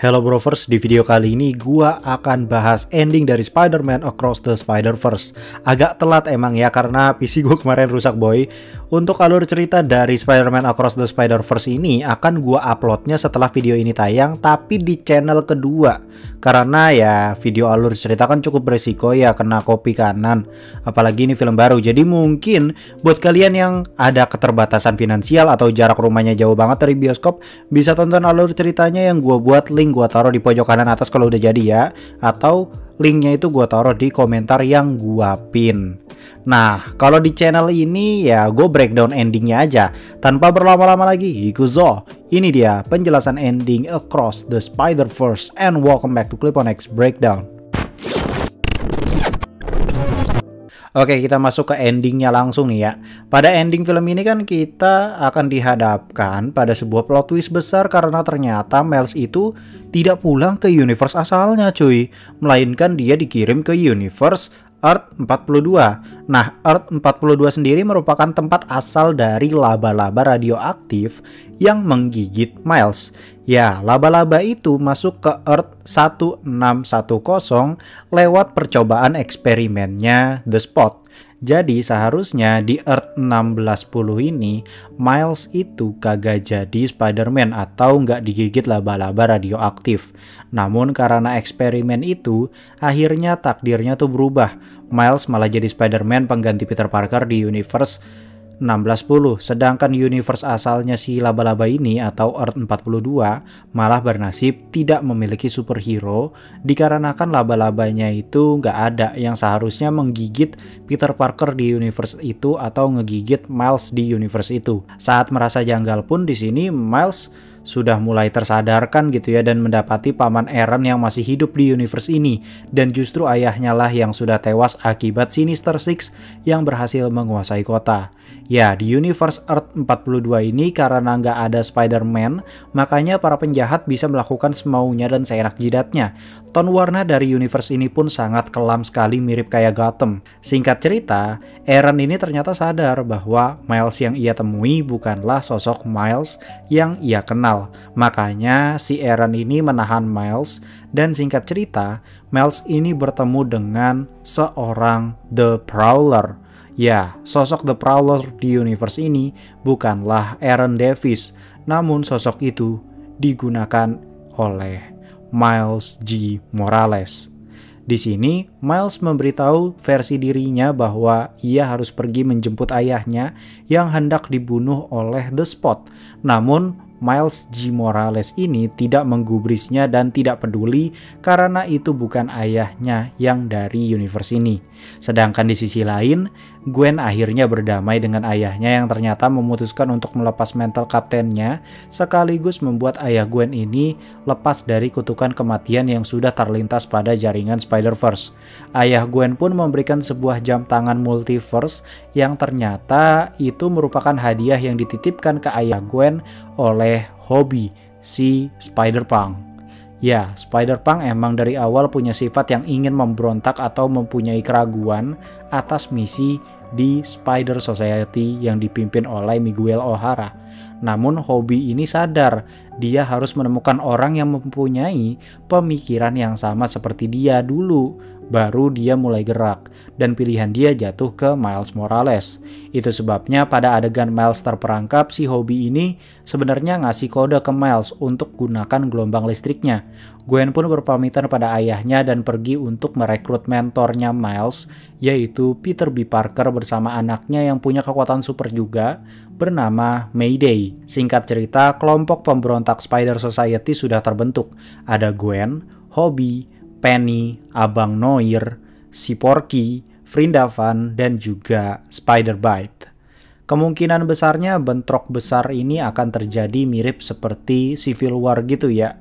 Hello Brovers, di video kali ini gua akan bahas ending dari Spider-Man Across the Spider-Verse. Agak telat emang ya karena PC gua kemarin rusak boy. Untuk alur cerita dari Spider-Man Across the Spider-Verse ini akan gua uploadnya setelah video ini tayang, tapi di channel kedua. Karena ya video alur cerita kan cukup beresiko ya kena copy kanan. Apalagi ini film baru, jadi mungkin buat kalian yang ada keterbatasan finansial atau jarak rumahnya jauh banget dari bioskop, bisa tonton alur ceritanya yang gua buat. Link gua taruh di pojok kanan atas kalau udah jadi ya, atau linknya itu gua taruh di komentar yang gua pin. Nah, kalau di channel ini ya gue breakdown endingnya aja tanpa berlama-lama lagi. Ikuzo, ini dia penjelasan ending Across the Spider-Verse, and welcome back to Clip on X Breakdown. Oke, kita masuk ke endingnya langsung nih ya. Pada ending film ini kan kita akan dihadapkan pada sebuah plot twist besar karena ternyata Miles itu tidak pulang ke universe asalnya cuy, melainkan dia dikirim ke universe Earth 42. Nah, Earth 42 sendiri merupakan tempat asal dari laba-laba radioaktif yang menggigit Miles. Ya, laba-laba itu masuk ke Earth 1610 lewat percobaan eksperimennya The Spot. Jadi seharusnya di Earth 1610 ini Miles itu kagak jadi Spider-Man atau nggak digigit laba-laba radioaktif. Namun karena eksperimen itu akhirnya takdirnya tuh berubah. Miles malah jadi Spider-Man pengganti Peter Parker di universe 1610, sedangkan universe asalnya si laba-laba ini atau Earth 42 malah bernasib tidak memiliki superhero dikarenakan laba-labanya itu nggak ada yang seharusnya menggigit Peter Parker di universe itu atau ngegigit Miles di universe itu. Saat merasa janggal pun di sini Miles sudah mulai tersadarkan gitu ya, dan mendapati paman Aaron yang masih hidup di universe ini, dan justru ayahnya lah yang sudah tewas akibat Sinister Six yang berhasil menguasai kota. Ya, di universe Earth 42 ini karena nggak ada Spider-Man, makanya para penjahat bisa melakukan semaunya dan seenak jidatnya. Ton warna dari universe ini pun sangat kelam sekali, mirip kayak Gotham. Singkat cerita, Aaron ini ternyata sadar bahwa Miles yang ia temui bukanlah sosok Miles yang ia kenal. Makanya si Aaron ini menahan Miles, dan singkat cerita Miles ini bertemu dengan seorang The Prowler. Ya, sosok The Prowler di universe ini bukanlah Aaron Davis, namun sosok itu digunakan oleh Miles G. Morales. Di sini Miles memberitahu versi dirinya bahwa ia harus pergi menjemput ayahnya yang hendak dibunuh oleh The Spot. Namun Miles G. Morales ini tidak menggubrisnya dan tidak peduli karena itu bukan ayahnya yang dari universe ini. Sedangkan di sisi lain, Gwen akhirnya berdamai dengan ayahnya yang ternyata memutuskan untuk melepas mental kaptennya, sekaligus membuat ayah Gwen ini lepas dari kutukan kematian yang sudah terlintas pada jaringan Spider-Verse. Ayah Gwen pun memberikan sebuah jam tangan multiverse yang ternyata itu merupakan hadiah yang dititipkan ke ayah Gwen oleh Hobie, si Spider-Punk. Ya, Spider-Punk emang dari awal punya sifat yang ingin memberontak atau mempunyai keraguan atas misi di Spider Society yang dipimpin oleh Miguel O'Hara. Namun Hobie ini sadar dia harus menemukan orang yang mempunyai pemikiran yang sama seperti dia dulu, baru dia mulai gerak, dan pilihan dia jatuh ke Miles Morales. Itu sebabnya pada adegan Miles terperangkap, si Hobie ini sebenarnya ngasih kode ke Miles untuk gunakan gelombang listriknya. Gwen pun berpamitan pada ayahnya dan pergi untuk merekrut mentornya Miles, yaitu Peter B. Parker bersama anaknya yang punya kekuatan super juga, bernama Mayday. Singkat cerita, kelompok pemberontak Spider Society sudah terbentuk. Ada Gwen, Hobie, Penny, Abang Noir, si Porky, Vrindavan, dan juga Spider-Bite. Kemungkinan besarnya bentrok besar ini akan terjadi mirip seperti Civil War gitu ya.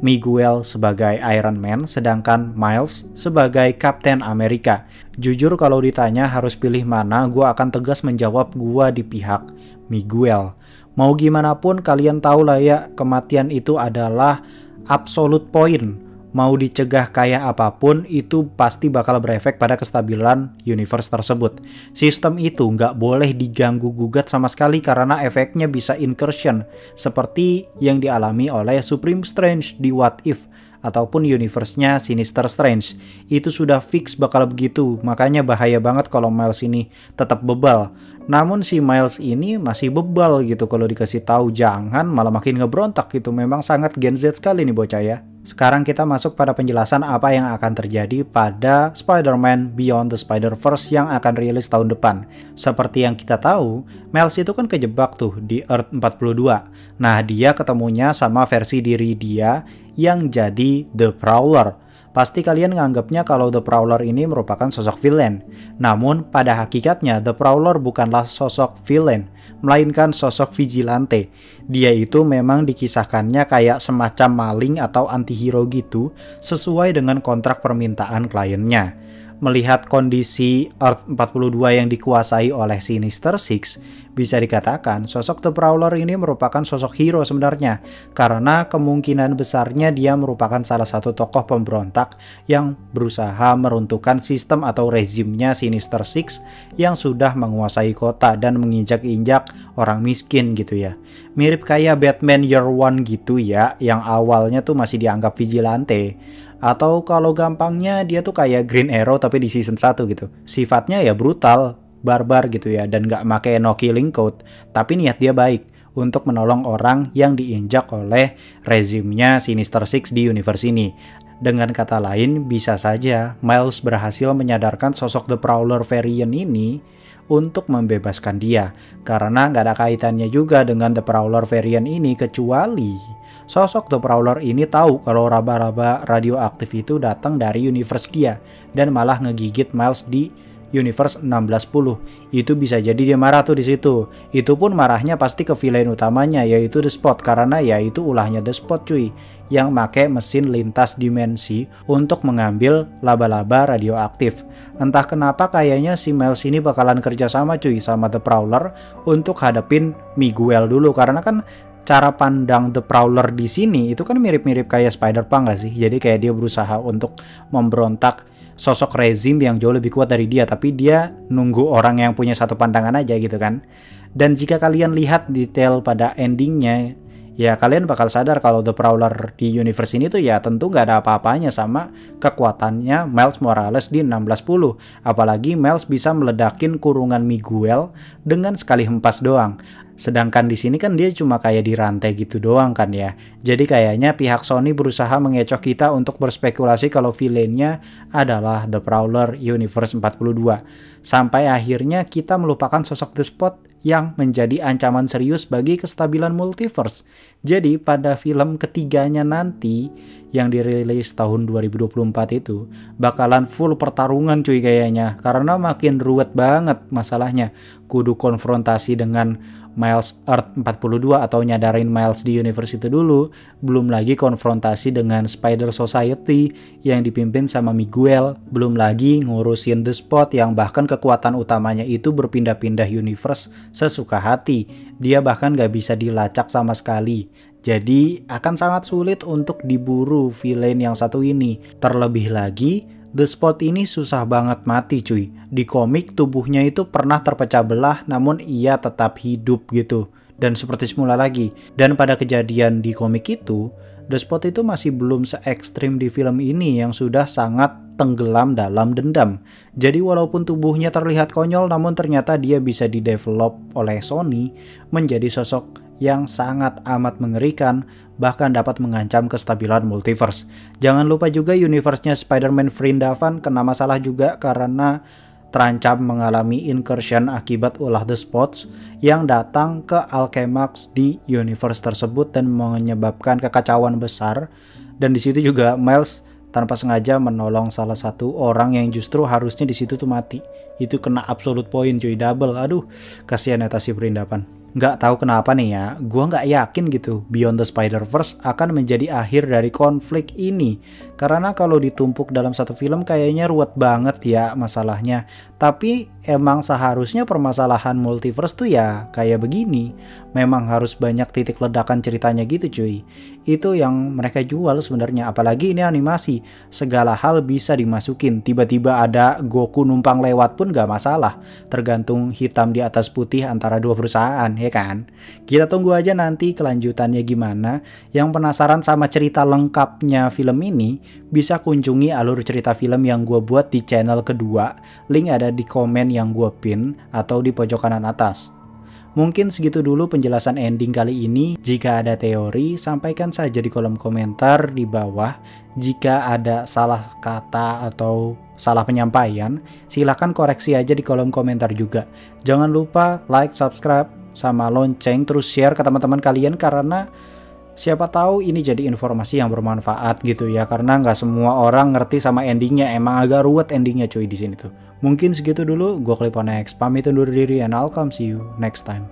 Miguel sebagai Iron Man, sedangkan Miles sebagai Captain America. Jujur kalau ditanya harus pilih mana, gue akan tegas menjawab gue di pihak Miguel. Mau gimana pun kalian tahu lah ya, kematian itu adalah absolute point Mau dicegah kayak apapun, itu pasti bakal berefek pada kestabilan universe tersebut. Sistem itu nggak boleh diganggu-gugat sama sekali karena efeknya bisa incursion, seperti yang dialami oleh Supreme Strange di What If, ataupun universe-nya Sinister Strange. Itu sudah fix bakal begitu, makanya bahaya banget kalau Miles ini tetap bebal. Namun si Miles ini masih bebal gitu, kalau dikasih tahu jangan malah makin ngebrontak gitu. Memang sangat Gen Z sekali nih bocah ya. Sekarang kita masuk pada penjelasan apa yang akan terjadi pada Spider-Man Beyond the Spider-Verse yang akan rilis tahun depan. Seperti yang kita tahu, Miles itu kan kejebak tuh di Earth 42. Nah, dia ketemunya sama versi diri dia yang jadi The Prowler. Pasti kalian nganggapnya kalau The Prowler ini merupakan sosok villain. Namun pada hakikatnya The Prowler bukanlah sosok villain, melainkan sosok vigilante. Dia itu memang dikisahkannya kayak semacam maling atau antihero gitu, sesuai dengan kontrak permintaan kliennya. Melihat kondisi Earth 42 yang dikuasai oleh Sinister Six, bisa dikatakan sosok The Prowler ini merupakan sosok hero sebenarnya, karena kemungkinan besarnya dia merupakan salah satu tokoh pemberontak yang berusaha meruntuhkan sistem atau rezimnya Sinister Six yang sudah menguasai kota dan menginjak-injak orang miskin gitu ya. Mirip kayak Batman Year One gitu ya, yang awalnya tuh masih dianggap vigilante. Atau kalau gampangnya dia tuh kayak Green Arrow tapi di season 1 gitu. Sifatnya ya brutal, barbar gitu ya, dan gak make no killing code. Tapi niat dia baik untuk menolong orang yang diinjak oleh rezimnya Sinister Six di universe ini. Dengan kata lain, bisa saja Miles berhasil menyadarkan sosok The Prowler variant ini untuk membebaskan dia. Karena gak ada kaitannya juga dengan The Prowler variant ini, kecuali sosok The Prowler ini tahu kalau raba-raba radioaktif itu datang dari universe dia dan malah ngegigit Miles di universe 1610. Itu bisa jadi dia marah tuh di situ. Itu pun marahnya pasti ke villain utamanya, yaitu The Spot, karena ya itu ulahnya The Spot cuy, yang make mesin lintas dimensi untuk mengambil laba-laba radioaktif. Entah kenapa kayaknya si Miles ini bakalan kerja sama cuy sama The Prowler untuk hadapin Miguel dulu, karena kan cara pandang The Prowler di sini itu kan mirip-mirip kayak Spider-Punk gak sih? Jadi kayak dia berusaha untuk memberontak sosok rezim yang jauh lebih kuat dari dia, tapi dia nunggu orang yang punya satu pandangan aja gitu kan. Dan jika kalian lihat detail pada endingnya, ya kalian bakal sadar kalau The Prowler di universe ini tuh ya tentu gak ada apa-apanya sama kekuatannya Miles Morales di 1610. Apalagi Miles bisa meledakin kurungan Miguel dengan sekali hempas doang. Sedangkan di sini kan dia cuma kayak dirantai gitu doang kan ya. Jadi kayaknya pihak Sony berusaha mengecoh kita untuk berspekulasi kalau villainnya adalah The Prowler Universe 42. Sampai akhirnya kita melupakan sosok The Spot yang menjadi ancaman serius bagi kestabilan multiverse. Jadi pada film ketiganya nanti yang dirilis tahun 2024 itu bakalan full pertarungan cuy kayaknya. Karena makin ruwet banget masalahnya. Kudu konfrontasi dengan Miles Earth 42 atau nyadarin Miles di universe itu dulu, belum lagi konfrontasi dengan Spider Society yang dipimpin sama Miguel, belum lagi ngurusin The Spot yang bahkan kekuatan utamanya itu berpindah-pindah universe sesuka hati. Dia bahkan gak bisa dilacak sama sekali. Jadi akan sangat sulit untuk diburu villain yang satu ini. Terlebih lagi The Spot ini susah banget mati cuy. Di komik tubuhnya itu pernah terpecah belah namun ia tetap hidup gitu. Dan seperti semula lagi. Dan pada kejadian di komik itu, The Spot itu masih belum se-ekstrim di film ini yang sudah sangat tenggelam dalam dendam. Jadi walaupun tubuhnya terlihat konyol namun ternyata dia bisa didevelop oleh Sony menjadi sosok yang sangat amat mengerikan, bahkan dapat mengancam kestabilan multiverse. Jangan lupa juga universe-nya Spider-Man Vrindavan kena masalah juga karena terancam mengalami incursion akibat ulah The Spots yang datang ke Alchemax di universe tersebut dan menyebabkan kekacauan besar. Dan di situ juga Miles tanpa sengaja menolong salah satu orang yang justru harusnya di situ tuh mati. Itu kena absolute point cuy, double. Aduh, kasihan ya si Vrindavan. Nggak tahu kenapa nih ya, gua nggak yakin gitu Beyond the Spider-Verse akan menjadi akhir dari konflik ini. Karena kalau ditumpuk dalam satu film kayaknya ruwet banget ya masalahnya. Tapi emang seharusnya permasalahan multiverse tuh ya kayak begini. Memang harus banyak titik ledakan ceritanya gitu cuy. Itu yang mereka jual sebenarnya, apalagi ini animasi. Segala hal bisa dimasukin, tiba-tiba ada Goku numpang lewat pun gak masalah. Tergantung hitam di atas putih antara dua perusahaan, ya kan? Kita tunggu aja nanti kelanjutannya gimana. Yang penasaran sama cerita lengkapnya film ini, bisa kunjungi alur cerita film yang gue buat di channel kedua. Link ada di komen yang gue pin atau di pojok kanan atas. Mungkin segitu dulu penjelasan ending kali ini. Jika ada teori, sampaikan saja di kolom komentar di bawah. Jika ada salah kata atau salah penyampaian, silahkan koreksi aja di kolom komentar juga. Jangan lupa like, subscribe, sama lonceng, terus share ke teman-teman kalian karena siapa tahu ini jadi informasi yang bermanfaat gitu ya, karena nggak semua orang ngerti sama endingnya, emang agak ruwet endingnya cuy di sini tuh. Mungkin segitu dulu, gue Cliponex pamit undur diri and I'll come see you next time.